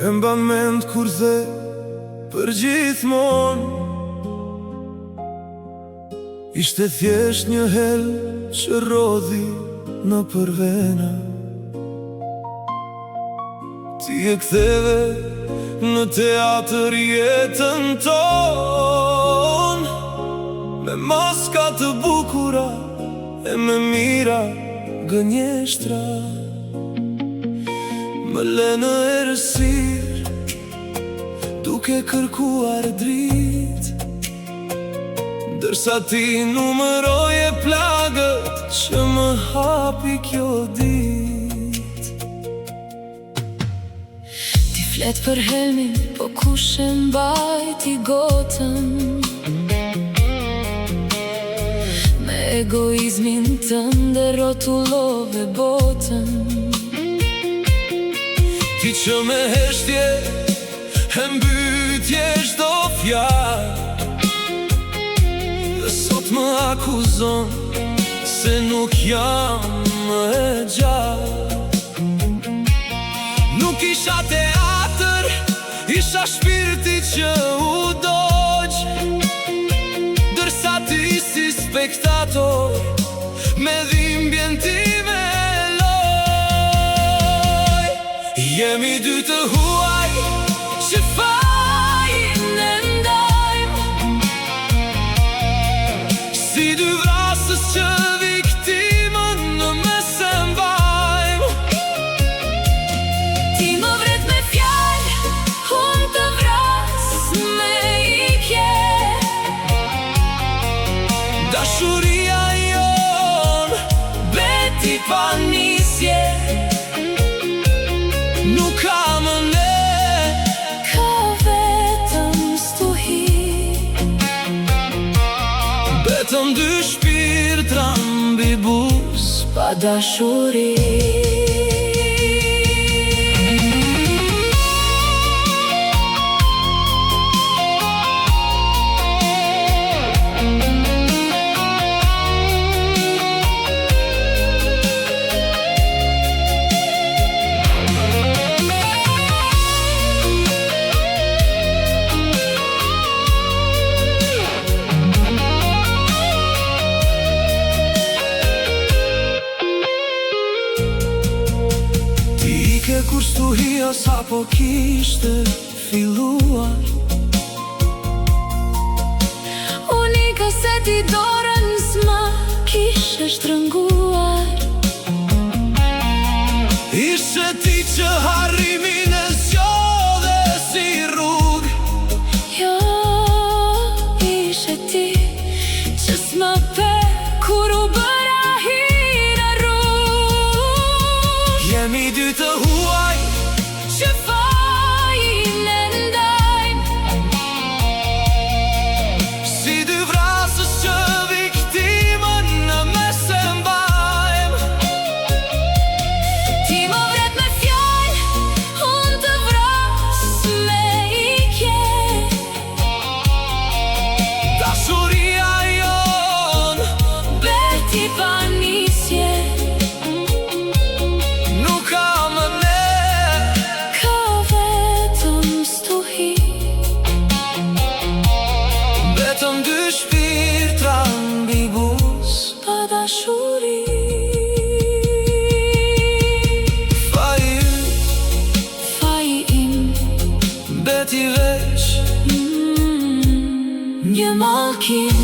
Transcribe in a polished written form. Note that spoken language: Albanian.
E mban mend kur the për gjithmon. Ishte thjesht një hel që rodhi në përvena. Ti e ktheve në teatër jetën ton, me maska të bukura e me mira gënjeshtra. Më le në errësir, duke kërkuar drit, ndërsa ti numëroje plagët që më hapi kjo dit. Ti flet për helmin, po kush e mbajti gotën? Me egoizmin tënde rotullove botën. Ti që me heshtje e mbytje çdo fjalë, dhe sot më akuzon se nuk jam më e gjallë. Nuk isha teatër, isha shpirti që u dogj, dërsa ti si spektator me dhimbjen time loj. Jemi dy të huaj që fajin e ndajmë, si dy vrasës që viktimën në mes e mbajmë. Ti më vret me fjallë, unë të vras me ikje. Dashuria jon beti pa nisje, nuk ka më ne, ka vetëm stuhi. betëm dy shpirtra mbi buz Pa dashuri. Kur stuhia sa po kishte filluar, Unika se ti dorën s'ma kishe shtrënguar. ishe ti që harrimin e zgjodhe si rrug. Jo, ishe ti që s'ma pe kur u bëra hira rrug. Jemi dy të huaj Që fajin e ndajmë, si dy vrasës që viktimën në mes e mbajmë. ti më vret me fjallë, unë të vras me ikje. Dashuria jon Beti pa nisje, nuk ka më ne, ka vetëm stuhi. betëm dy shpirtra mbi buz Pa dashuri. faji yt, Faji im, beti veç një mallkim.